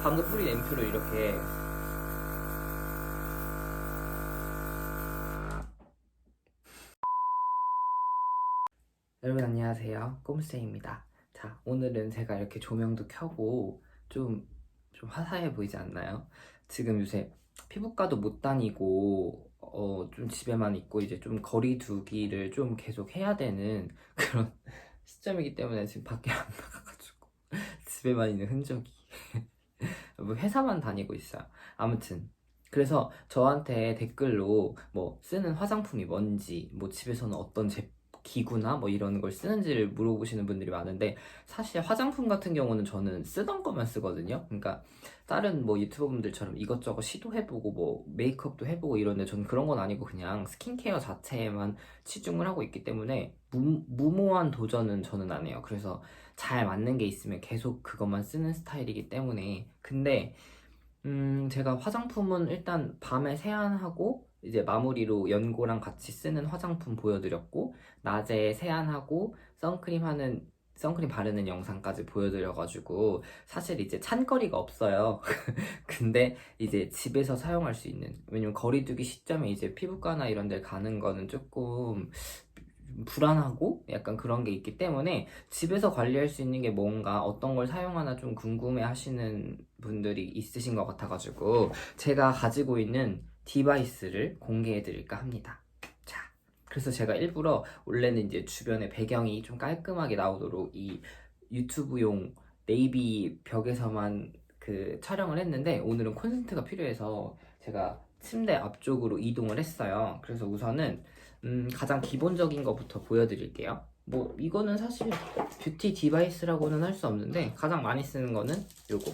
방금 뿌린 앰플을 이렇게 여러분 안녕하세요, 꼼쌤입니다. 자, 오늘은 제가 이렇게 조명도 켜고 좀 화사해 보이지 않나요? 지금 요새 피부과도 못 다니고 좀 집에만 있고 이제 좀 거리 두기를 좀 계속 해야 되는 그런 시점이기 때문에 지금 밖에 안 나가가지고 집에만 있는 흔적이 뭐 회사만 다니고 있어요. 아무튼 그래서 저한테 댓글로 뭐 쓰는 화장품이 뭔지, 뭐 집에서는 어떤 기구나 뭐 이런 걸 쓰는지를 물어보시는 분들이 많은데, 사실 화장품 같은 경우는 저는 쓰던 것만 쓰거든요. 그러니까 다른 뭐 유튜버 분들처럼 이것저것 시도해보고 뭐 메이크업도 해보고 이런데 저는 그런 건 아니고 그냥 스킨케어 자체에만 치중을 하고 있기 때문에 무모한 도전은 저는 안 해요. 그래서 잘 맞는 게 있으면 계속 그것만 쓰는 스타일이기 때문에. 근데 제가 화장품은 일단 밤에 세안하고 이제 마무리로 연고랑 같이 쓰는 화장품 보여드렸고, 낮에 세안하고 선크림 바르는 영상까지 보여드려가지고 사실 이제 찬거리가 없어요. 근데 이제 집에서 사용할 수 있는, 왜냐면 거리두기 시점에 이제 피부과나 이런 데 가는 거는 조금 불안하고 약간 그런 게 있기 때문에 집에서 관리할 수 있는 게 뭔가, 어떤 걸 사용하나 좀 궁금해 하시는 분들이 있으신 것 같아가지고 제가 가지고 있는 디바이스를 공개해 드릴까 합니다. 자, 그래서 제가 일부러 원래는 이제 주변에 배경이 좀 깔끔하게 나오도록 이 유튜브용 네이비 벽에서만 그 촬영을 했는데, 오늘은 콘센트가 필요해서 제가 침대 앞쪽으로 이동을 했어요. 그래서 우선은 가장 기본적인 것부터 보여드릴게요. 뭐 이거는 사실 뷰티 디바이스라고는 할 수 없는데 가장 많이 쓰는 거는 요거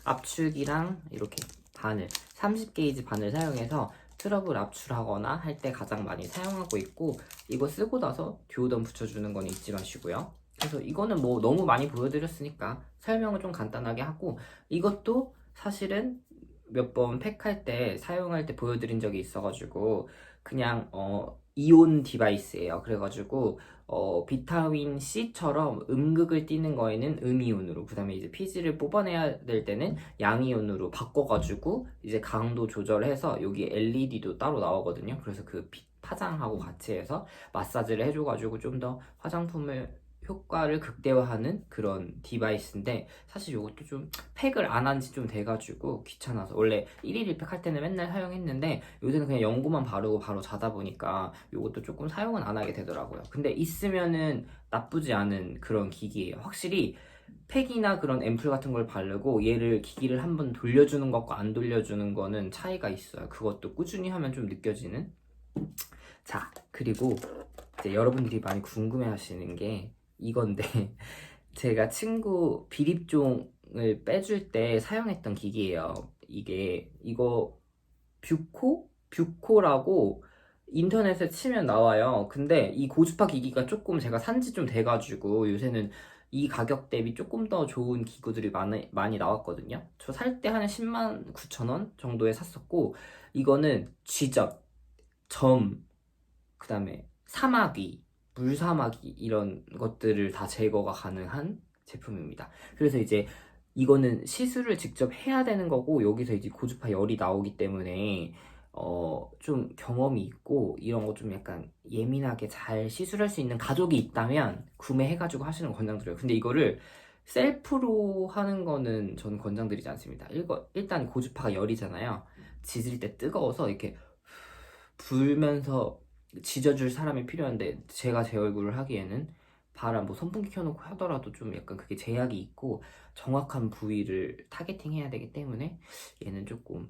압축이랑 이렇게 바늘 30게이지 바늘 사용해서 트러블 압출하거나 할 때 가장 많이 사용하고 있고, 이거 쓰고 나서 듀오덤 붙여주는 건 잊지 마시고요. 그래서 이거는 뭐 너무 많이 보여드렸으니까 설명을 좀 간단하게 하고, 이것도 사실은 몇 번 팩할 때 사용할 때 보여드린 적이 있어가지고 그냥 이온 디바이스예요. 그래가지고 비타민 C처럼 음극을 띠는 거에는 음이온으로, 그 다음에 이제 피지를 뽑아내야 될 때는 양이온으로 바꿔가지고 이제 강도 조절해서 여기 LED도 따로 나오거든요. 그래서 그 빛 파장하고 같이 해서 마사지를 해줘가지고 좀 더 화장품을 효과를 극대화하는 그런 디바이스인데, 사실 이것도 좀 팩을 안 한 지 좀 돼가지고 귀찮아서 원래 1일 1팩 할 때는 맨날 사용했는데 요새는 그냥 연고만 바르고 바로 자다 보니까 이것도 조금 사용은 안 하게 되더라고요. 근데 있으면은 나쁘지 않은 그런 기기예요. 확실히 팩이나 그런 앰플 같은 걸 바르고 얘를 기기를 한번 돌려주는 것과 안 돌려주는 거는 차이가 있어요. 그것도 꾸준히 하면 좀 느껴지는. 자, 그리고 이제 여러분들이 많이 궁금해 하시는 게 이건데 제가 친구 비립종을 빼줄 때 사용했던 기기예요. 이거 뷰코라고 인터넷에 치면 나와요. 근데 이 고주파 기기가 조금 제가 산지 좀 돼가지고 요새는 이 가격 대비 조금 더 좋은 기구들이 많이 나왔거든요. 저 살 때 한 10만 9천 원 정도에 샀었고, 이거는 쥐젖, 점, 그 다음에 사마귀, 물사마귀 이런 것들을 다 제거가 가능한 제품입니다. 그래서 이제 이거는 시술을 직접 해야 되는 거고, 여기서 이제 고주파 열이 나오기 때문에 좀 경험이 있고 이런 거 좀 약간 예민하게 잘 시술할 수 있는 가족이 있다면 구매해가지고 하시는 거 권장드려요. 근데 이거를 셀프로 하는 거는 저는 권장드리지 않습니다. 일단 고주파가 열이잖아요. 지질 때 뜨거워서 이렇게 불면서 지져줄 사람이 필요한데, 제가 제 얼굴을 하기에는 바람 뭐 선풍기 켜놓고 하더라도 좀 약간 그게 제약이 있고 정확한 부위를 타겟팅 해야 되기 때문에 얘는 조금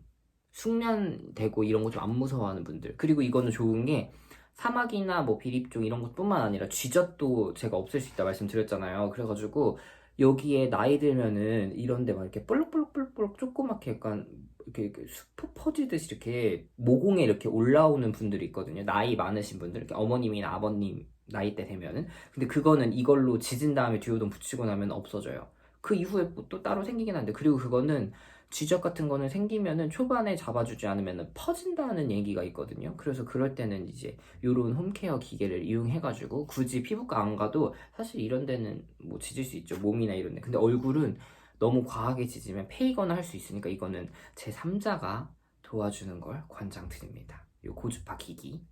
숙련되고 이런 거 좀 안 무서워하는 분들. 그리고 이거는 좋은 게 사막이나 뭐 비립종 이런 것뿐만 아니라 쥐젖도 제가 없앨 수 있다 말씀드렸잖아요. 그래가지고 여기에 나이 들면은 이런데 막 이렇게 볼록볼록볼록 조그맣게 약간 이렇게 수프 퍼지듯이 이렇게 모공에 이렇게 올라오는 분들이 있거든요. 나이 많으신 분들, 이렇게 어머님이나 아버님 나이대 되면은. 근데 그거는 이걸로 지진 다음에 듀오돈 붙이고 나면 없어져요. 그 이후에 뭐또 따로 생기긴 한데, 그리고 그거는 쥐적 같은 거는 생기면은 초반에 잡아주지 않으면 퍼진다는 얘기가 있거든요. 그래서 그럴 때는 이제 요런 홈케어 기계를 이용해가지고 굳이 피부과 안 가도 사실 이런 데는 뭐 지질 수 있죠. 몸이나 이런 데. 근데 얼굴은 너무 과하게 지지면 페이거나 할 수 있으니까 이거는 제 3자가 도와주는 걸 권장드립니다. 요 고주파 기기.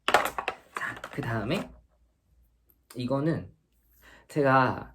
자, 그 다음에 이거는 제가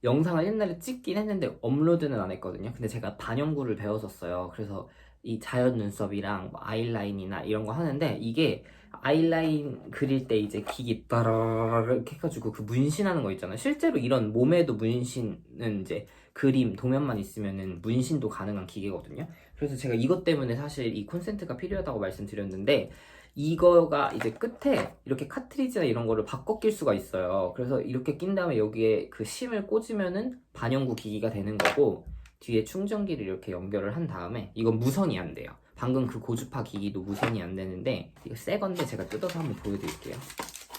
영상을 옛날에 찍긴 했는데 업로드는 안 했거든요. 근데 제가 반영구를 배웠었어요. 그래서 이 자연 눈썹이랑 뭐 아이라인이나 이런 거 하는데 이게 아이라인 그릴 때 이제 기기 따라라라 이렇게 해가지고 그 문신하는 거 있잖아요. 실제로 이런 몸에도 문신은 이제 그림 도면만 있으면은 문신도 가능한 기계거든요. 그래서 제가 이것 때문에 사실 이 콘센트가 필요하다고 말씀드렸는데 이거가 이제 끝에 이렇게 카트리지나 이런 거를 바꿔 낄 수가 있어요. 그래서 이렇게 낀 다음에 여기에 그 심을 꽂으면은 반영구 기기가 되는 거고 뒤에 충전기를 이렇게 연결을 한 다음에 이건 무선이 안 돼요. 방금 그 고주파 기기도 무선이 안 되는데 이거 새 건데 제가 뜯어서 한번 보여드릴게요.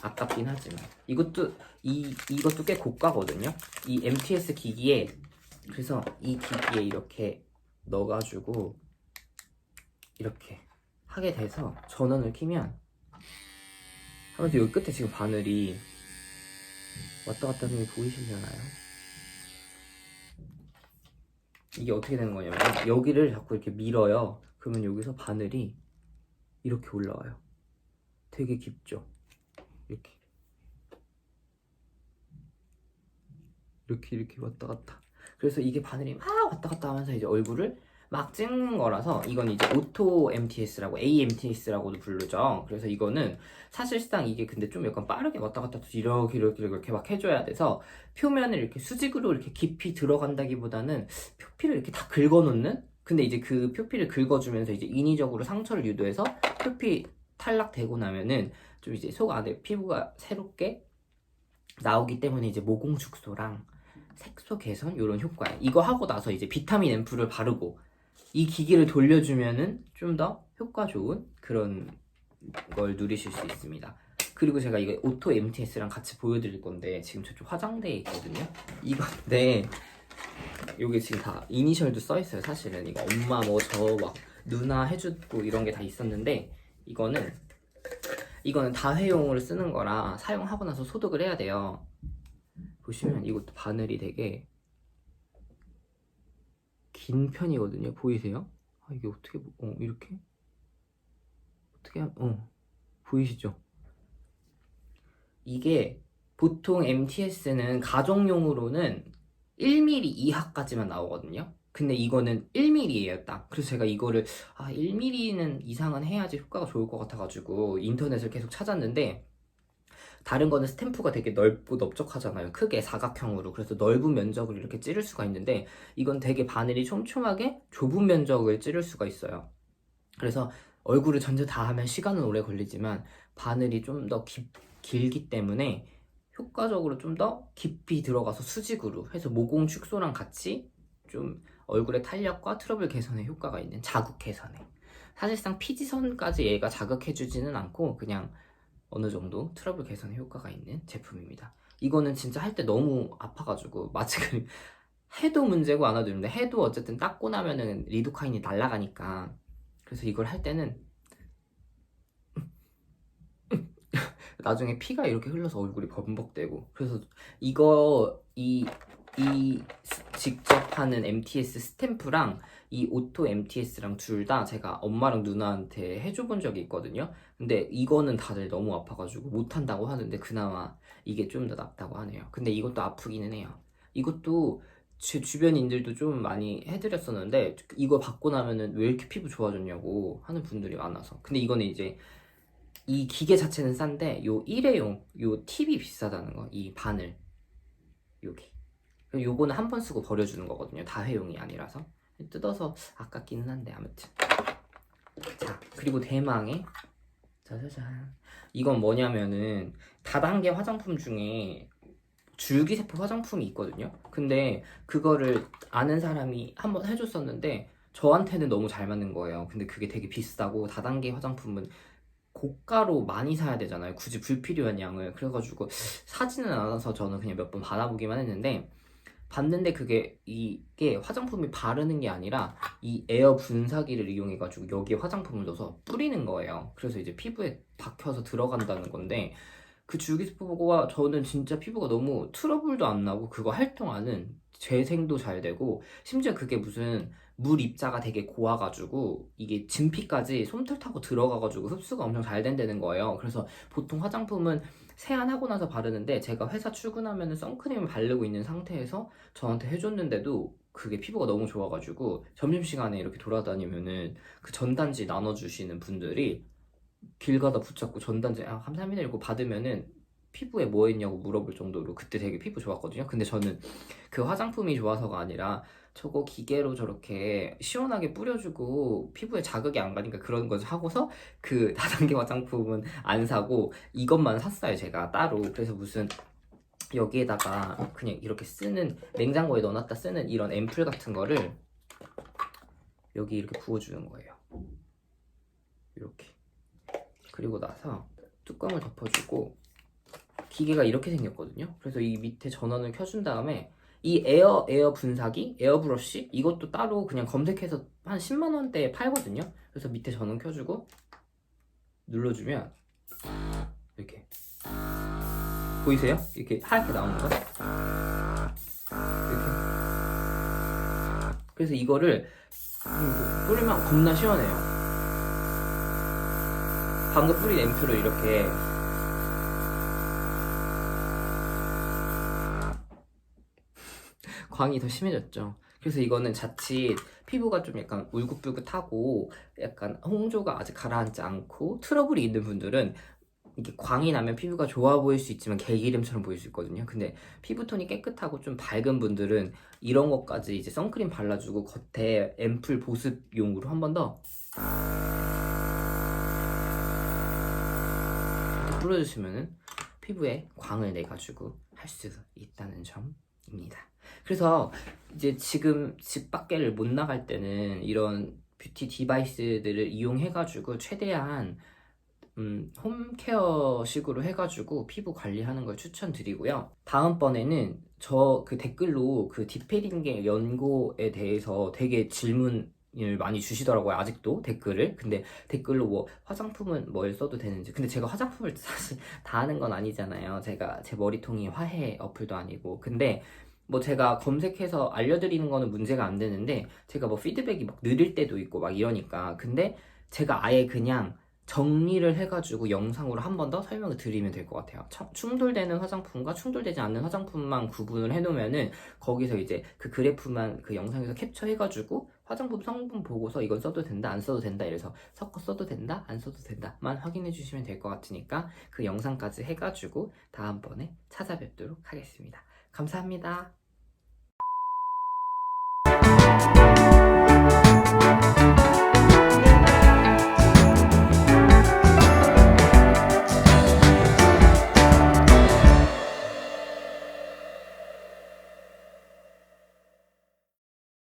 아깝긴 하지만 이것도 꽤 고가거든요. 이 MTS 기기에 그래서 이 기기에 이렇게 넣어가지고 이렇게 하게 돼서 전원을 켜면 하면서 여기 끝에 지금 바늘이 왔다 갔다 하는 게 보이시려나요? 이게 어떻게 되는 거냐면 여기를 자꾸 이렇게 밀어요. 그러면 여기서 바늘이 이렇게 올라와요. 되게 깊죠? 이렇게 이렇게 왔다 갔다. 그래서 이게 바늘이 막 왔다 갔다 하면서 이제 얼굴을 막 찍는 거라서 이건 이제 오토 MTS라고 AMTS라고도 부르죠. 그래서 이거는 사실상 이게 근데 좀 약간 빠르게 왔다 갔다 이렇게 막 해줘야 돼서 표면을 이렇게 수직으로 이렇게 깊이 들어간다기보다는 표피를 이렇게 다 긁어놓는. 근데 이제 그 표피를 긁어주면서 이제 인위적으로 상처를 유도해서 표피 탈락되고 나면은 좀 이제 속 안에 피부가 새롭게 나오기 때문에 이제 모공 축소랑 색소 개선 이런 효과에 이거 하고 나서 이제 비타민 앰플을 바르고 이 기기를 돌려주면은 좀 더 효과 좋은 그런 걸 누리실 수 있습니다. 그리고 제가 이거 오토 MTS랑 같이 보여드릴 건데 지금 저쪽 화장대에 있거든요. 이건데 여기 지금 다 이니셜도 써 있어요. 사실은 이거 엄마 뭐 저 막 누나 해주고 이런 게 다 있었는데 이거는 다회용으로 쓰는 거라 사용하고 나서 소독을 해야 돼요. 보시면 이것도 바늘이 되게 긴 편이거든요. 보이세요? 아, 이게 어떻게 이렇게 어떻게 보이시죠? 이게 보통 MTS는 가정용으로는 1mm 이하까지만 나오거든요. 근데 이거는 1mm예요, 딱. 그래서 제가 이거를 1mm는 이상은 해야지 효과가 좋을 것 같아가지고 인터넷을 계속 찾았는데 다른 거는 스탬프가 되게 넓고 넓적하잖아요. 크게 사각형으로. 그래서 넓은 면적을 이렇게 찌를 수가 있는데 이건 되게 바늘이 촘촘하게 좁은 면적을 찌를 수가 있어요. 그래서 얼굴을 전체 다 하면 시간은 오래 걸리지만 바늘이 좀 더 길기 때문에 효과적으로 좀 더 깊이 들어가서 수직으로 해서 모공 축소랑 같이 좀 얼굴의 탄력과 트러블 개선에 효과가 있는 자극 개선에 사실상 피지선까지 얘가 자극해주지는 않고 그냥 어느 정도 트러블 개선에 효과가 있는 제품입니다. 이거는 진짜 할 때 너무 아파가지고 마치 해도 문제고 안 해도 문제. 해도 어쨌든 닦고 나면은 리도카인이 날아가니까 그래서 이걸 할 때는 나중에 피가 이렇게 흘러서 얼굴이 범벅되고 그래서 이 직접 하는 MTS 스탬프랑 이 오토 MTS랑 둘 다 제가 엄마랑 누나한테 해줘 본 적이 있거든요. 근데 이거는 다들 너무 아파가지고 못한다고 하는데 그나마 이게 좀 더 낫다고 하네요. 근데 이것도 아프기는 해요. 이것도 제 주변인들도 좀 많이 해드렸었는데 이거 받고 나면은 왜 이렇게 피부 좋아졌냐고 하는 분들이 많아서. 근데 이거는 이제 이 기계 자체는 싼데 요 일회용 요 팁이 비싸다는 거. 이 바늘 여기 요거는 한 번 쓰고 버려주는 거거든요. 다회용이 아니라서 뜯어서 아깝기는 한데 아무튼. 자, 그리고 대망의 짜자잔 이건 뭐냐면은 다단계 화장품 중에 줄기세포 화장품이 있거든요. 근데 그거를 아는 사람이 한번 해줬었는데 저한테는 너무 잘 맞는 거예요. 근데 그게 되게 비싸고 다단계 화장품은 고가로 많이 사야 되잖아요. 굳이 불필요한 양을. 그래가지고 사지는 않아서 저는 그냥 몇 번 받아보기만 했는데 봤는데 이게 화장품이 바르는 게 아니라 이 에어 분사기를 이용해가지고 여기에 화장품을 넣어서 뿌리는 거예요. 그래서 이제 피부에 박혀서 들어간다는 건데 그 줄기세포가 저는 진짜 피부가 너무 트러블도 안 나고 그거 할 동안은 재생도 잘 되고, 심지어 그게 무슨 물 입자가 되게 고와가지고 이게 진피까지 솜털 타고 들어가가지고 흡수가 엄청 잘 된다는 거예요. 그래서 보통 화장품은 세안하고 나서 바르는데, 제가 회사 출근하면 선크림을 바르고 있는 상태에서 저한테 해줬는데도 그게 피부가 너무 좋아가지고 점심시간에 이렇게 돌아다니면은 그 전단지 나눠주시는 분들이 길 가다 붙잡고 전단지 감사합니다 이러고 받으면은 피부에 뭐 했냐고 물어볼 정도로 그때 되게 피부 좋았거든요. 근데 저는 그 화장품이 좋아서가 아니라 저거 기계로 저렇게 시원하게 뿌려주고 피부에 자극이 안 가니까 그런 거 하고서 그 다단계 화장품은 안 사고 이것만 샀어요, 제가 따로. 그래서 무슨 여기에다가 그냥 이렇게 쓰는, 냉장고에 넣어놨다 쓰는 이런 앰플 같은 거를 여기 이렇게 부어주는 거예요. 이렇게. 그리고 나서 뚜껑을 덮어주고, 기계가 이렇게 생겼거든요. 그래서 이 밑에 전원을 켜준 다음에 이 에어 분사기, 에어 브러쉬 이것도 따로 그냥 검색해서 한 10만 원대에 팔거든요. 그래서 밑에 전원 켜주고 눌러주면 이렇게 보이세요? 이렇게 하얗게 나오는 거. 이렇게. 그래서 이거를 뿌리면 겁나 시원해요. 방금 뿌린 앰플을 이렇게 광이 더 심해졌죠. 그래서 이거는 자칫 피부가 좀 약간 울긋불긋하고 약간 홍조가 아직 가라앉지 않고 트러블이 있는 분들은 이게 광이 나면 피부가 좋아 보일 수 있지만 개기름처럼 보일 수 있거든요. 근데 피부톤이 깨끗하고 좀 밝은 분들은 이런 것까지 이제 선크림 발라주고 겉에 앰플 보습용으로 한 번 더 뿌려주시면은 피부에 광을 내가지고 할 수 있다는 점입니다. 그래서 이제 지금 집 밖에를 못 나갈 때는 이런 뷰티 디바이스들을 이용해가지고 최대한 홈케어 식으로 해가지고 피부 관리하는 걸 추천드리고요. 다음번에는 저 그 댓글로 그 디페링의 연고에 대해서 되게 질문을 많이 주시더라고요. 아직도 댓글을. 근데 댓글로 뭐 화장품은 뭘 써도 되는지. 근데 제가 화장품을 사실 다 하는 건 아니잖아요. 제가 제 머리통이 화해 어플도 아니고. 근데 뭐 제가 검색해서 알려드리는 거는 문제가 안 되는데, 제가 뭐 피드백이 막 느릴 때도 있고 막 이러니까. 근데 제가 아예 그냥 정리를 해가지고 영상으로 한 번 더 설명을 드리면 될 것 같아요. 충돌되는 화장품과 충돌되지 않는 화장품만 구분을 해놓으면은 거기서 이제 그 그래프만 그 영상에서 캡처해가지고 화장품 성분 보고서 이건 써도 된다, 안 써도 된다, 이래서 섞어 써도 된다, 안 써도 된다만 확인해 주시면 될 것 같으니까 그 영상까지 해가지고 다음번에 찾아뵙도록 하겠습니다. 감사합니다.